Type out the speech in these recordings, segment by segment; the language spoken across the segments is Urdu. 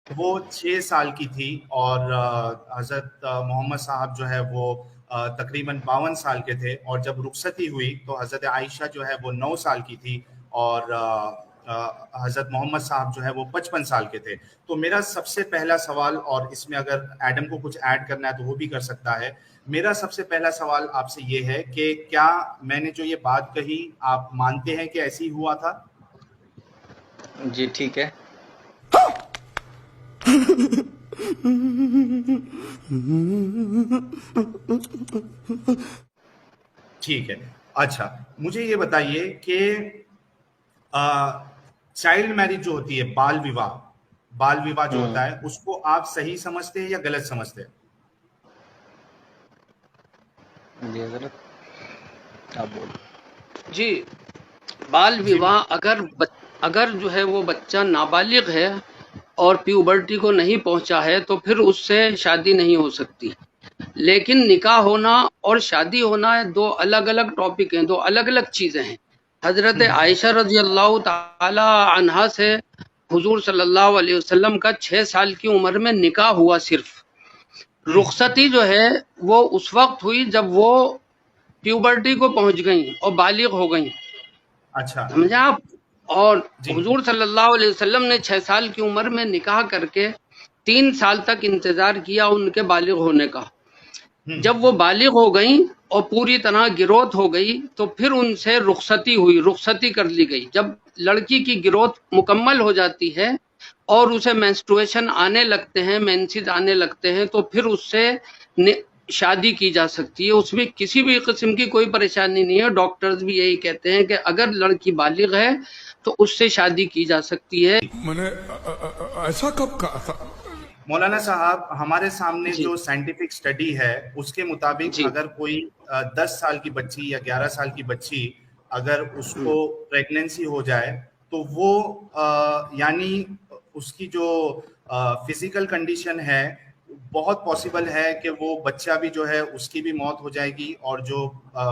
وہ 6 سال کی تھی اور حضرت محمد صاحب جو ہے وہ تقریباً 52 سال کے تھے، اور جب رخصتی ہوئی تو حضرت عائشہ جو ہے وہ 9 سال کی تھی اور حضرت محمد صاحب جو ہے وہ 55 سال کے تھے۔ تو میرا سب سے پہلا سوال، اور اس میں اگر ایڈم کو کچھ ایڈ کرنا ہے تو وہ بھی کر سکتا ہے، میرا سب سے پہلا سوال آپ سے یہ ہے کہ کیا میں نے جو یہ بات کہی آپ مانتے ہیں کہ ایسی ہوا تھا؟ جی ٹھیک ہے۔ ٹھیک ہے، اچھا مجھے یہ بتائیے کہ چائلڈ میرج جو ہوتی ہے، بال وواہ جو ہوتا ہے، اس کو آپ صحیح سمجھتے ہیں یا غلط سمجھتے ہیں؟ جی حضرت آپ بول۔ جی بال وواہ اگر جو ہے وہ بچہ نابالغ ہے اور پیوبرٹی کو نہیں پہنچا ہے تو پھر اس سے شادی نہیں ہو سکتی، لیکن نکاح ہونا اور شادی ہونا دو الگ الگ ٹاپک ہیں، دو الگ الگ چیزیں ہیں۔ حضرت عائشہ رضی اللہ تعالی عنہا سے حضور صلی اللہ علیہ وسلم کا 6 سال کی عمر میں نکاح ہوا، صرف رخصتی جو ہے وہ اس وقت ہوئی جب وہ پیوبرٹی کو پہنچ گئیں اور بالغ ہو گئیں، اچھا سمجھا آپ؟ اور حضور صلی اللہ علیہ وسلم نے 6 سال کی عمر میں نکاح کر کے 3 سال تک انتظار کیا ان کے بالغ ہونے کا۔ جب وہ بالغ ہو گئیں اور پوری طرح گروتھ ہو گئی تو پھر ان سے رخصتی ہوئی، رخصتی کر لی گئی۔ جب لڑکی کی گروتھ مکمل ہو جاتی ہے اور اسے مینسٹرویشن آنے لگتے ہیں، مینسز آنے لگتے ہیں، تو پھر اس سے شادی کی جا سکتی ہے، اس میں کسی بھی قسم کی کوئی پریشانی نہیں ہے۔ ڈاکٹرز بھی یہی کہتے ہیں کہ اگر لڑکی بالغ ہے تو اس سے شادی کی جا سکتی ہے۔ میں نے ایسا کب کہا تھا؟ مولانا صاحب، ہمارے سامنے جو سائنٹیفک سٹڈی ہے اس کے مطابق اگر کوئی 10 سال کی بچی یا 11 سال کی بچی اگر اس کو پریگننسی ہو جائے تو وہ یعنی اس کی جو فزیکل کنڈیشن ہے بہت پاسبل ہے کہ وہ بچہ بھی جو ہے اس کی بھی موت ہو جائے گی، اور جو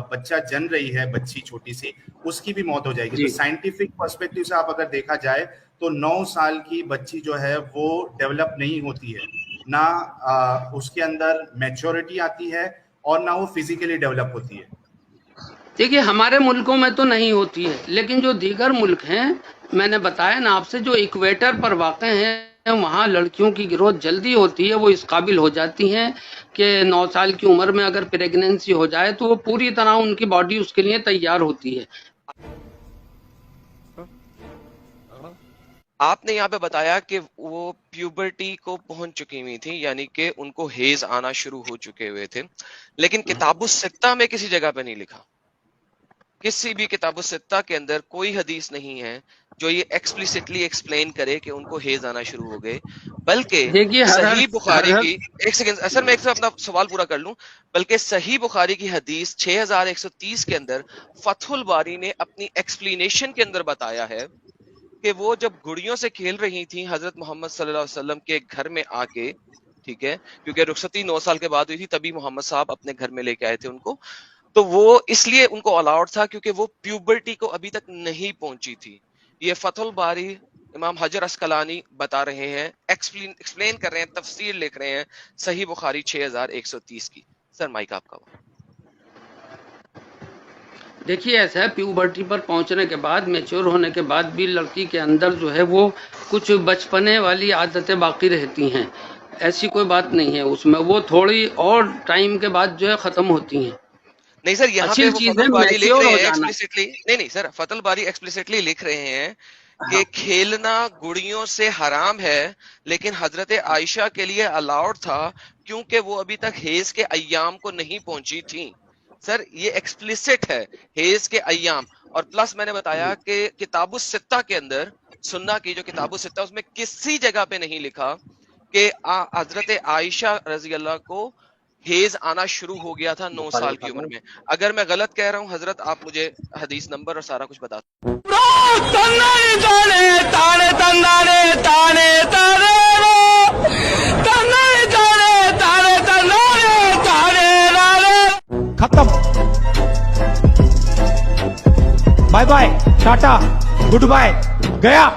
بچہ جن رہی ہے بچی چھوٹی سی اس کی بھی موت ہو جائے گی۔ تو سائنٹیفک پرسپیکٹو سے آپ اگر دیکھا جائے تو 9 سال کی بچی جو ہے وہ ڈیولپ نہیں ہوتی ہے، نہ اس کے اندر میچورٹی آتی ہے اور نہ وہ فزیکلی ڈیولپ ہوتی ہے۔ دیکھیے ہمارے ملکوں میں تو نہیں ہوتی ہے، لیکن جو دیگر ملک ہیں، میں نے بتایا نا آپ سے، جو ایکویٹر پر واقع ہیں وہاں لڑکیوں کی گروتھ جلدی ہوتی ہے، وہ اس قابل ہو جاتی ہیں کہ 9 سال کی عمر میں اگر پریگننسی ہو جائے تو وہ پوری طرح ان کی باڈی اس کے لیے تیار ہوتی ہے۔ آپ نے یہاں پہ بتایا کہ وہ پیوبرٹی کو پہنچ چکی ہوئی تھی، یعنی کہ ان کو ہیز آنا شروع ہو چکے ہوئے تھے، لیکن کتاب الستہ میں کسی جگہ پہ نہیں لکھا، کسی بھی کتاب الستہ کے اندر کوئی حدیث نہیں ہے جو یہ ایکسپلیسٹلی ایکسپلین کرے کہ ان کو ہیز آنا شروع ہو گئے، بلکہ صحیح بخاری کی ایک سیکنڈ اصل میں ایک اپنا سوال پورا کر لوں، بلکہ صحیح بخاری کی حدیث 6130 کے اندر فتح الباری نے اپنی ایکسپلینیشن کے اندر بتایا ہے کہ وہ جب گڑیوں سے کھیل رہی تھیں حضرت محمد صلی اللہ علیہ وسلم کے گھر میں آ کے، ٹھیک ہے، کیونکہ رخصتی 9 سال کے بعد ہوئی تھی، تبھی محمد صاحب اپنے گھر میں لے کے آئے تھے ان کو، تو وہ اس لیے ان کو الاؤڈ تھا کیونکہ وہ پیوبرٹی کو ابھی تک نہیں پہنچی تھی۔ یہ فتح الباری امام حجر عسقلانی بتا رہے ہیں، ایکسپلین کر رہے ہیں، تفسیر لکھ رہے ہیں صحیح بخاری 6130 کی۔ سر مائک آپ کا۔ دیکھیے ایسا ہے، پیوبرٹی پر پہنچنے کے بعد، میچور ہونے کے بعد بھی لڑکی کے اندر جو ہے وہ کچھ بچپنے والی عادتیں باقی رہتی ہیں، ایسی کوئی بات نہیں ہے اس میں، وہ تھوڑی اور ٹائم کے بعد جو ہے ختم ہوتی ہیں۔ نہیں سر، یہاں پہ وہ فتح الباری لکھ رہے ہیں ایکسپلیسٹلی، نہیں سر، فتح الباری ایکسپلیسٹلی لکھ رہے ہیں کہ کھیلنا گڑیوں سے حرام ہے، لیکن حضرت عائشہ کے لیے الاؤڈ تھا کیونکہ وہ ابھی تک حیض کے ایام کو نہیں پہنچی تھیں۔ سر یہ ایکسپلیسٹ ہے، حیض کے ایام، اور پلس میں نے بتایا کہ کتاب الستہ کے اندر، سنہ کی جو کتاب الستہ، اس میں کسی جگہ پہ نہیں لکھا کہ حضرت عائشہ رضی اللہ کو حیض آنا شروع ہو گیا تھا 9 سال کی عمر میں۔ اگر میں غلط کہہ رہا ہوں حضرت، آپ مجھے حدیث نمبر اور سارا کچھ بتا دیں۔ ختم، bye bye, tata, goodbye, گیا۔